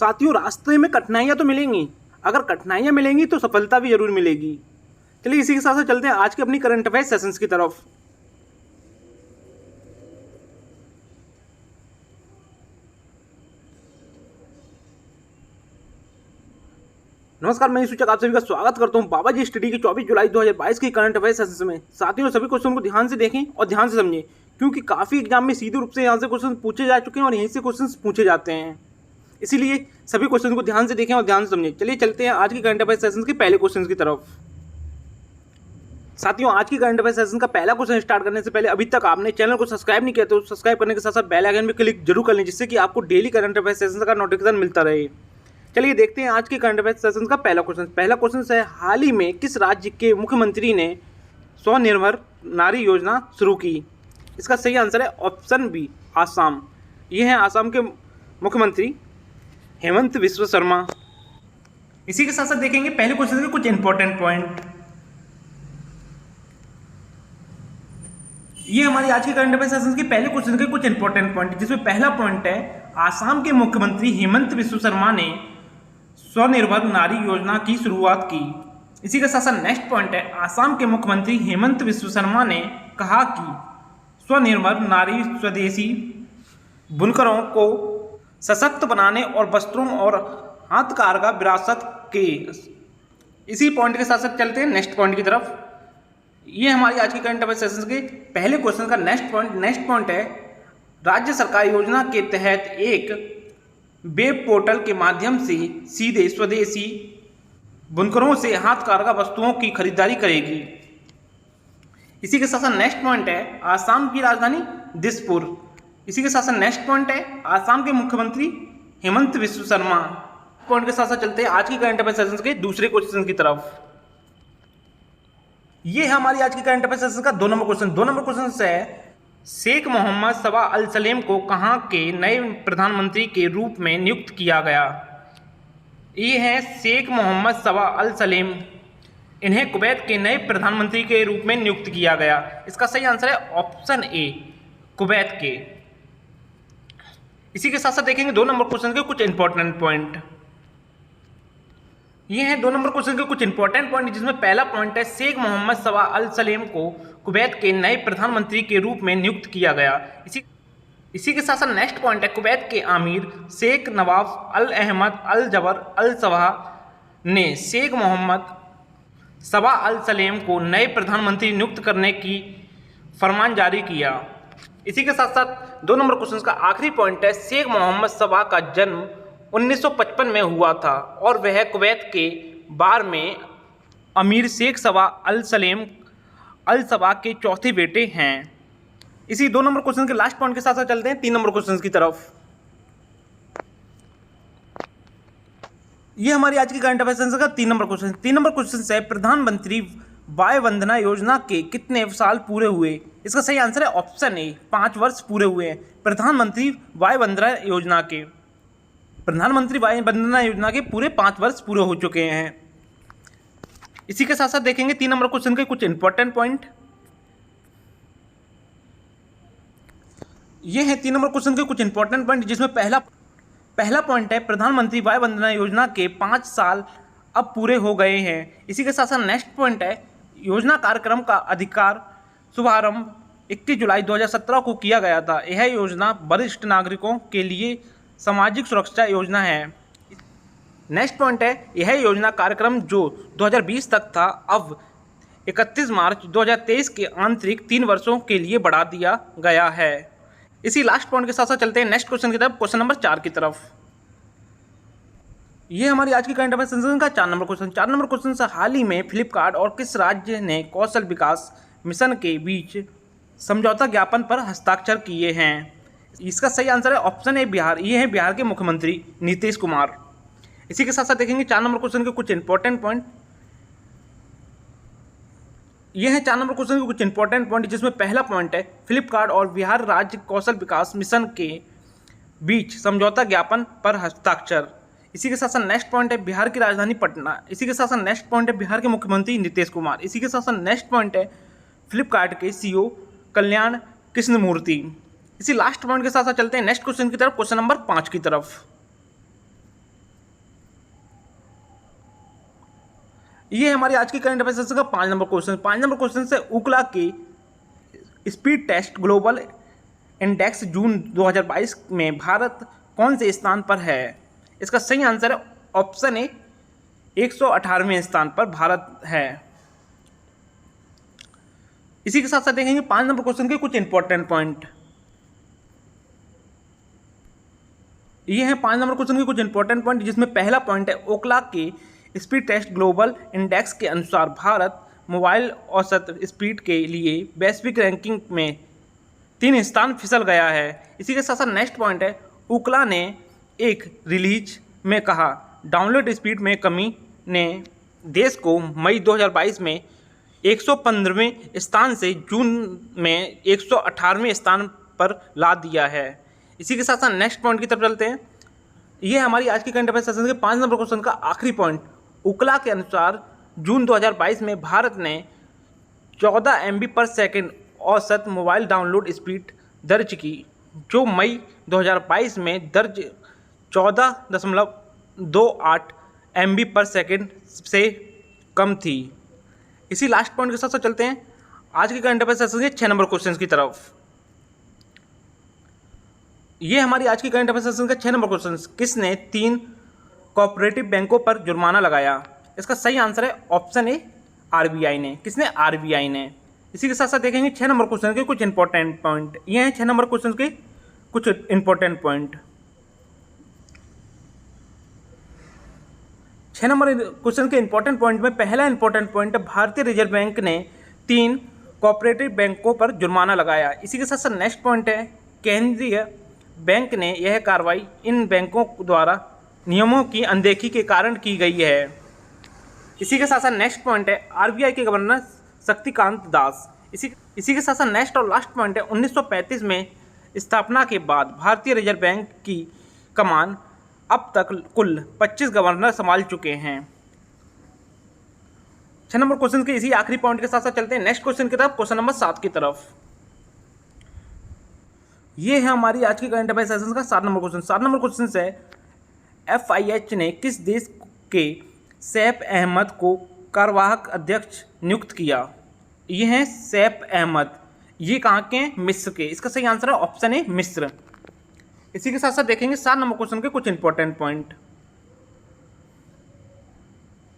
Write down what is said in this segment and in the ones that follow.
साथियों, रास्ते में कठिनाइयाँ तो मिलेंगी। अगर कठिनाइयाँ मिलेंगी तो सफलता भी जरूर मिलेगी। चलिए इसी के साथ साथ चलते हैं आज के अपनी करंट अफेयर सेशंस की तरफ। नमस्कार, मैं सूचक आप सभी का स्वागत करता हूं बाबा जी स्टडी की 24 जुलाई 2022 की करंट अफेयर सेशंस में। साथियों, सभी क्वेश्चन को ध्यान से देखें और ध्यान से समझें, क्योंकि काफी एग्जाम में सीधे रूप से यहाँ से क्वेश्चन पूछे जा चुके हैं और यहीं से क्वेश्चन पूछे जाते हैं। इसीलिए सभी क्वेश्चन को ध्यान से देखें और ध्यान से समझें। चलिए चलते हैं आज की करंट अफेयर सेशन के पहले क्वेश्चन की तरफ। साथियों, आज की करंट अफेयर सेशन का पहला क्वेश्चन स्टार्ट करने से पहले अभी तक आपने चैनल को सब्सक्राइब नहीं किया तो सब्सक्राइब करने के साथ साथ बेल आइकन भी क्लिक जरूर कर लें, जिससे कि आपको डेली करंट अफेयर सेशन का नोटिफिकेशन मिलता रहे। चलिए देखते हैं आज के करंट अफेयर सेशन का पहला क्वेश्चन। पहला क्वेश्चन है, हाल ही में किस राज्य के मुख्यमंत्री ने स्वनिर्भर नारी योजना शुरू की? इसका सही आंसर है ऑप्शन बी, आसाम। ये है आसाम के मुख्यमंत्री हेमंत बिस्वा शर्मा। इसी के साथ साथ देखेंगे पहले क्वेश्चन के कुछ इंपॉर्टेंट पॉइंट। ये हमारी आज के करंट अफेयर सेशन के पहले क्वेश्चन के कुछ इंपॉर्टेंट पॉइंट, जिसमें पहला पॉइंट है, आसाम के मुख्यमंत्री हेमंत बिस्वा शर्मा ने स्वनिर्भर नारी योजना की शुरुआत की। इसी के साथ साथ नेक्स्ट पॉइंट है, आसाम के मुख्यमंत्री हेमंत बिस्वा शर्मा ने कहा कि स्वनिर्भर नारी स्वदेशी बुनकरों को सशक्त बनाने और वस्त्रों और हाथकारघा विरासत के। इसी पॉइंट के साथ साथ चलते हैं नेक्स्ट पॉइंट की तरफ। ये हमारी आज की करंट अफेयर सेशन के पहले क्वेश्चन का नेक्स्ट पॉइंट है, राज्य सरकार योजना के तहत एक वेब पोर्टल के माध्यम से सीधे स्वदेशी बुनकरों से हाथकारघा वस्तुओं की खरीदारी करेगी। इसी के साथ साथ नेक्स्ट पॉइंट है, आसाम की राजधानी दिसपुर। इसी के साथ साथ नेक्स्ट पॉइंट है, आसाम के मुख्यमंत्री हेमंत बिस्वा शर्मा। पॉइंट के साथ साथ चलते हैं आज की करंट अफेयर सेशन के दूसरे क्वेश्चन की तरफ। ये है हमारी आज की करंट अफेयर सेशन का 2 नंबर क्वेश्चन। 2 नंबर क्वेश्चन है, शेख मोहम्मद सबा अल सलेम को कहाँ के नए प्रधानमंत्री के रूप में नियुक्त किया गया? ये है शेख मोहम्मद सबा अल सलेम, इन्हें कुवैत के नए प्रधानमंत्री के रूप में नियुक्त किया गया। इसका सही आंसर है ऑप्शन ए, कुवैत के। इसी के साथ साथ देखेंगे 2 नंबर क्वेश्चन के कुछ इंपॉर्टेंट पॉइंट। ये हैं 2 नंबर क्वेश्चन के कुछ इंपॉर्टेंट पॉइंट, जिसमें पहला पॉइंट है, शेख मोहम्मद सबा अल सलेम को कुवैत के नए प्रधानमंत्री के रूप में नियुक्त किया गया। इसी के साथ साथ नेक्स्ट पॉइंट है, कुवैत के आमिर शेख नवाफ अल अहमद अल जबर अल सबाह ने शेख मोहम्मद सबा अल सलेम को नए प्रधानमंत्री नियुक्त करने की फरमान जारी किया। इसी के साथ साथ 2 नंबर क्वेश्चन का आखिरी पॉइंट है, शेख मोहम्मद सबा का जन्म 1955 में हुआ था और वह कुवैत के बार में अमीर शेख सबा अल सलेम अल सबा के चौथे बेटे हैं। इसी 2 नंबर क्वेश्चन के लास्ट पॉइंट के साथ साथ चलते हैं 3 नंबर क्वेश्चन की तरफ। ये हमारी आज की करंट अफेयर सेशन का 3 नंबर क्वेश्चन। 3 नंबर क्वेश्चन है, प्रधानमंत्री वाय वंदना योजना के कितने साल पूरे हुए? इसका सही आंसर है ऑप्शन ए, 5 वर्ष पूरे हुए हैं प्रधानमंत्री वाय वंदना योजना के। प्रधानमंत्री वाय वंदना योजना के पूरे 5 वर्ष पूरे हो चुके हैं। इसी के साथ साथ देखेंगे 3 नंबर क्वेश्चन के कुछ इंपॉर्टेंट पॉइंट। ये है 3 नंबर क्वेश्चन के कुछ इंपॉर्टेंट पॉइंट, जिसमें पहला पॉइंट है, प्रधानमंत्री वाय वंदना योजना के 5 साल अब पूरे हो गए हैं। इसी के साथ साथ नेक्स्ट पॉइंट है, योजना कार्यक्रम का अधिकार शुभारंभ 21 जुलाई 2017 को किया गया था। यह योजना वरिष्ठ नागरिकों के लिए सामाजिक सुरक्षा योजना है। नेक्स्ट पॉइंट है, यह योजना कार्यक्रम जो 2020 तक था, अब 31 मार्च 2023 के आंतरिक 3 वर्षों के लिए बढ़ा दिया गया है। इसी लास्ट पॉइंट के साथ साथ चलते हैं नेक्स्ट क्वेश्चन की तरफ, क्वेश्चन नंबर 4 की तरफ। ये हमारी आज की करंट अफेयर सेशन का 4 नंबर क्वेश्चन। 4 नंबर क्वेश्चन से, हाल ही में फ्लिपकार्ट और किस राज्य ने कौशल विकास मिशन के बीच समझौता ज्ञापन पर हस्ताक्षर किए हैं? इसका सही आंसर है ऑप्शन ए, बिहार। ये है बिहार के मुख्यमंत्री नीतीश कुमार। इसी के साथ साथ देखेंगे 4 नंबर क्वेश्चन के कुछ इंपॉर्टेंट पॉइंट। ये है 4 नंबर क्वेश्चन के कुछ इंपॉर्टेंट पॉइंट, जिसमें पहला पॉइंट है, फ्लिपकार्ट और बिहार राज्य कौशल विकास मिशन के बीच समझौता ज्ञापन पर हस्ताक्षर। इसी के साथ साथ नेक्स्ट पॉइंट है, बिहार की राजधानी पटना। इसी के साथ साथ नेक्स्ट पॉइंट है, बिहार के मुख्यमंत्री नीतीश कुमार। इसी के साथ साथ नेक्स्ट पॉइंट है, फ्लिपकार्ट के सीईओ कल्याण कृष्णमूर्ति। इसी लास्ट पॉइंट के साथ साथ चलते हैं नेक्स्ट क्वेश्चन की तरफ, क्वेश्चन नंबर 5 की तरफ। ये है हमारी आज की करंट अफेयर्स का 5 नंबर क्वेश्चन। 5 नंबर क्वेश्चन से उकला के स्पीड टेस्ट ग्लोबल इंडेक्स जून 2022 में भारत कौन से स्थान पर है? इसका सही आंसर है ऑप्शन ए 118वें स्थान पर भारत है। इसी के साथ साथ देखेंगे 5 नंबर क्वेश्चन के कुछ इंपॉर्टेंट पॉइंट। ये है 5 नंबर क्वेश्चन के कुछ इंपॉर्टेंट पॉइंट, जिसमें पहला पॉइंट है ओकला के स्पीड टेस्ट ग्लोबल इंडेक्स के अनुसार भारत मोबाइल औसत स्पीड के लिए वैश्विक रैंकिंग में 3 स्थान फिसल गया है। इसी के साथ साथ नेक्स्ट पॉइंट है ओकला ने एक रिलीज में कहा डाउनलोड स्पीड में कमी ने देश को मई 2022 में 115वें स्थान से जून में 118वें स्थान पर ला दिया है। इसी के साथ साथ नेक्स्ट पॉइंट की तरफ चलते हैं। ये हमारी आज की करंट अफेयर्स सेशन के 5 नंबर क्वेश्चन का आखिरी पॉइंट। उकला के अनुसार जून 2022 में भारत ने 14 MB पर सेकेंड औसत मोबाइल डाउनलोड स्पीड दर्ज की, जो मई 2022 में दर्ज 14.28 MB पर सेकेंड से कम थी। इसी लास्ट पॉइंट के साथ साथ चलते हैं आज की करंट अफेयर्स सेशन के 6 नंबर क्वेश्चन की तरफ। ये हमारी आज की करंट अफेयर्स सेशन का 6 नंबर क्वेश्चन। किसने 3 कोऑपरेटिव बैंकों पर जुर्माना लगाया? इसका सही आंसर है ऑप्शन ए RBI ने। किसने? RBI ने। इसी के साथ साथ देखेंगे 6 नंबर क्वेश्चन के कुछ इंपॉर्टेंट पॉइंट। ये हैं 6 नंबर क्वेश्चन के कुछ इंपॉर्टेंट पॉइंट। 6 नंबर क्वेश्चन के इंपॉर्टेंट पॉइंट में पहला इंपॉर्टेंट पॉइंट है भारतीय रिजर्व बैंक ने 3 कोऑपरेटिव बैंकों पर जुर्माना लगाया। इसी के साथ साथ नेक्स्ट पॉइंट है केंद्रीय बैंक ने यह कार्रवाई इन बैंकों द्वारा नियमों की अनदेखी के कारण की गई है। इसी के साथ साथ नेक्स्ट पॉइंट है RBI के गवर्नर शक्तिकांत दास। इसी के साथ साथ नेक्स्ट और लास्ट पॉइंट है 1935 में स्थापना के बाद भारतीय रिजर्व बैंक की कमान अब तक कुल 25 गवर्नर संभाल चुके हैं। 6 नंबर क्वेश्चन के इसी आखिरी पॉइंट के साथ साथ चलते हैं नेक्स्ट क्वेश्चन की तरफ, क्वेश्चन नंबर 7 की तरफ। ये है हमारी आज की करंट अफेयर्स सेशन का 7 नंबर क्वेश्चन। 7 नंबर क्वेश्चन से FIH ने किस देश के सैफ अहमद को कार्यवाहक अध्यक्ष नियुक्त किया? ये हैं सैफ अहमद। ये कहाँ के हैं? मिस्र के। इसका सही आंसर है ऑप्शन ए मिस्र। इसी के साथ साथ देखेंगे 7 नंबर क्वेश्चन के कुछ इंपॉर्टेंट पॉइंट।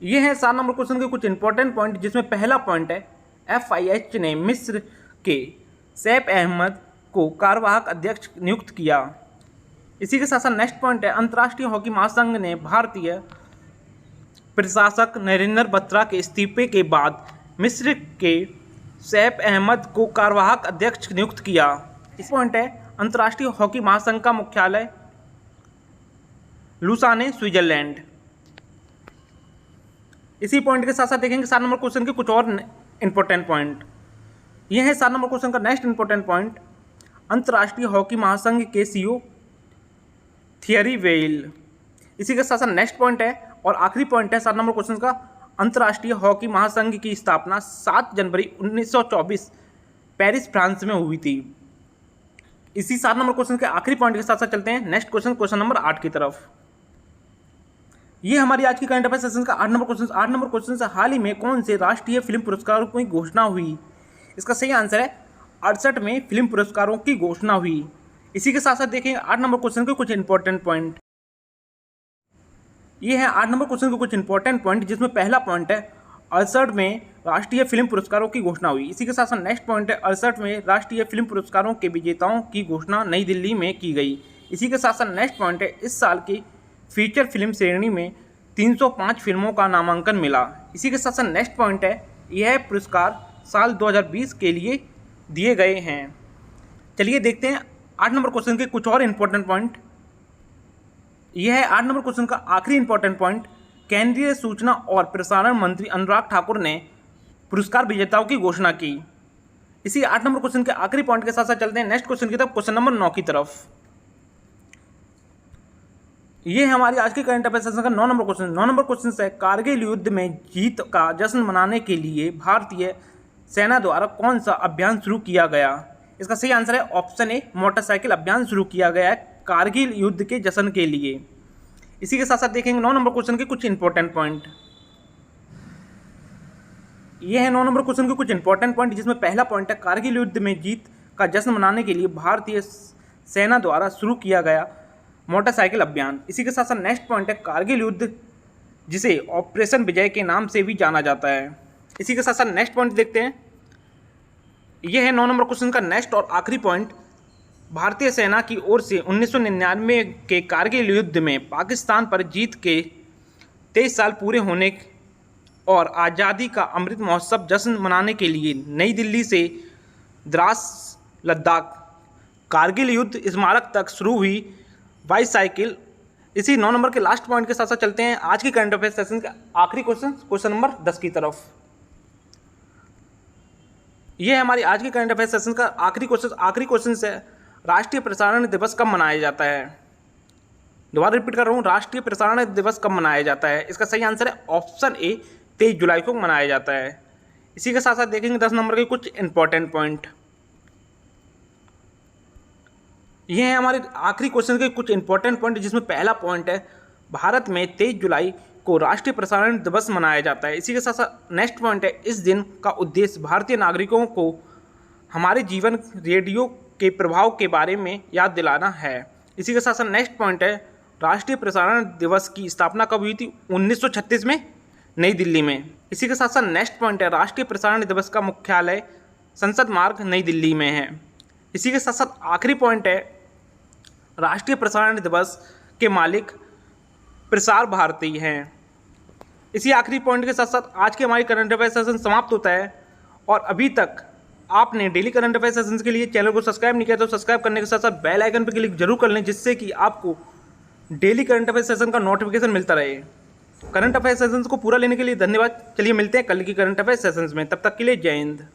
ये हैं 7 नंबर क्वेश्चन के कुछ इंपॉर्टेंट पॉइंट, जिसमें पहला पॉइंट है FIH ने मिस्र के सैफ अहमद को कार्यवाहक अध्यक्ष नियुक्त किया। इसी के साथ साथ नेक्स्ट पॉइंट है अंतर्राष्ट्रीय हॉकी महासंघ ने भारतीय प्रशासक नरेंद्र बत्रा के इस्तीफे के बाद मिस्र के सैफ अहमद को कार्यवाहक अध्यक्ष नियुक्त किया। इस पॉइंट है अंतर्राष्ट्रीय हॉकी महासंघ का मुख्यालय लुसाने, स्विट्जरलैंड। इसी पॉइंट के साथ साथ देखेंगे 7 नंबर क्वेश्चन के कुछ और इंपॉर्टेंट पॉइंट। यह है 7 नंबर क्वेश्चन का नेक्स्ट इंपॉर्टेंट पॉइंट अंतर्राष्ट्रीय हॉकी महासंघ के CEO थियरी वेल। इसी के साथ साथ नेक्स्ट पॉइंट है और आखिरी पॉइंट है 7 नंबर क्वेश्चन का अंतर्राष्ट्रीय हॉकी महासंघ की स्थापना 7 जनवरी 1924 पेरिस, फ्रांस में हुई थी। इसी 7 नंबर क्वेश्चन के आखिरी पॉइंट के साथ साथ चलते हैं नेक्स्ट क्वेश्चन, क्वेश्चन नंबर 8 की तरफ। ये हमारी आज की करंट अफेयर्स सेशन का 8 नंबर क्वेश्चन। 8 नंबर क्वेश्चन से हाल ही में कौन से राष्ट्रीय फिल्म पुरस्कारों की घोषणा हुई? इसका सही आंसर है 68 में फिल्म पुरस्कारों की घोषणा हुई। इसी के साथ साथ देखेंगे 8 नंबर क्वेश्चन के कुछ इंपॉर्टेंट पॉइंट। ये है 8 नंबर क्वेश्चन के कुछ इंपॉर्टेंट पॉइंट, जिसमें पहला पॉइंट है 68 में राष्ट्रीय फिल्म पुरस्कारों की घोषणा हुई। इसी के साथ साथ नेक्स्ट पॉइंट है 68 में राष्ट्रीय फिल्म पुरस्कारों के विजेताओं की घोषणा नई दिल्ली में की गई। इसी के साथ साथ नेक्स्ट पॉइंट है इस साल की फीचर फिल्म श्रेणी में 305 फिल्मों का नामांकन मिला। इसी के साथ साथ नेक्स्ट पॉइंट है यह पुरस्कार साल 2020 के लिए दिए गए हैं। चलिए देखते हैं 8 नंबर क्वेश्चन के कुछ और इंपॉर्टेंट पॉइंट। यह है 8 नंबर क्वेश्चन का आखिरी इंपॉर्टेंट पॉइंट। केंद्रीय सूचना और प्रसारण मंत्री अनुराग ठाकुर ने पुरस्कार विजेताओं की घोषणा की। इसी 8 नंबर क्वेश्चन के आखिरी पॉइंट के साथ साथ चलते हैं नेक्स्ट क्वेश्चन की तरफ, क्वेश्चन नंबर 9 की तरफ। ये है हमारी आज की करंट अफेयर्स सेशन का 9 नंबर क्वेश्चन। 9 नंबर क्वेश्चन है कारगिल युद्ध में जीत का जश्न मनाने के लिए भारतीय सेना द्वारा कौन सा अभियान शुरू किया गया? इसका सही आंसर है ऑप्शन ए मोटरसाइकिल अभियान शुरू किया गया है कारगिल युद्ध के जश्न के लिए। इसी के साथ साथ देखेंगे 9 नंबर क्वेश्चन के कुछ इंपॉर्टेंट पॉइंट। ये है 9 नंबर क्वेश्चन के कुछ इंपॉर्टेंट पॉइंट, जिसमें पहला पॉइंट है कारगिल युद्ध में जीत का जश्न मनाने के लिए भारतीय सेना द्वारा शुरू किया गया मोटरसाइकिल अभियान। इसी के साथ साथ नेक्स्ट पॉइंट है कारगिल युद्ध, जिसे ऑपरेशन विजय के नाम से भी जाना जाता है। इसी के साथ साथ नेक्स्ट पॉइंट देखते हैं। यह है 9 नंबर क्वेश्चन का नेक्स्ट और आखिरी पॉइंट, भारतीय सेना की ओर से 1999 के कारगिल युद्ध में पाकिस्तान पर जीत के 23 साल पूरे होने और आज़ादी का अमृत महोत्सव जश्न मनाने के लिए नई दिल्ली से द्रास लद्दाख कारगिल युद्ध स्मारक तक शुरू हुई बाईसाइकिल। इसी 9 नंबर के लास्ट पॉइंट के साथ साथ चलते हैं आज की करंट अफेयर सेशन का आखिरी क्वेश्चन नंबर 10 की तरफ। यह है हमारी आज की करंट अफेयर सेशन का आखिरी क्वेश्चन है, राष्ट्रीय प्रसारण दिवस कब मनाया जाता है? दोबारा रिपीट कर रहा हूँ, राष्ट्रीय प्रसारण दिवस कब मनाया जाता है? इसका सही आंसर है ऑप्शन ए, 23 जुलाई को मनाया जाता है। इसी के साथ साथ देखेंगे 10 नंबर के कुछ इंपॉर्टेंट पॉइंट। ये है हमारे आखिरी क्वेश्चन के कुछ इंपॉर्टेंट पॉइंट, जिसमें पहला पॉइंट है भारत में 23 जुलाई को राष्ट्रीय प्रसारण दिवस मनाया जाता है। इसी के साथ साथ नेक्स्ट पॉइंट है इस दिन का उद्देश्य भारतीय नागरिकों को हमारे जीवन रेडियो के प्रभाव के बारे में याद दिलाना है। इसी के साथ साथ नेक्स्ट पॉइंट है राष्ट्रीय प्रसारण दिवस की स्थापना कब हुई थी? 1936 में नई दिल्ली में। इसी के साथ साथ नेक्स्ट पॉइंट है राष्ट्रीय प्रसारण दिवस का मुख्यालय संसद मार्ग नई दिल्ली में है। इसी के साथ साथ आखिरी पॉइंट है राष्ट्रीय प्रसारण दिवस के मालिक प्रसार भारती हैं। इसी आखिरी पॉइंट के साथ साथ आज की हमारी करंट अफेयर सेशन समाप्त होता है। और अभी तक आपने डेली करंट अफेयर सेशंस के लिए चैनल को सब्सक्राइब नहीं किया तो सब्सक्राइब करने के साथ साथ बेल आइकन पर क्लिक जरूर कर लें, जिससे कि आपको डेली करंट अफेयर सेशन का नोटिफिकेशन मिलता रहे। करंट अफेयर सेशंस को पूरा लेने के लिए धन्यवाद। चलिए मिलते हैं कल की करंट अफेयर सेशंस में, तब तक के लिए जय हिंद।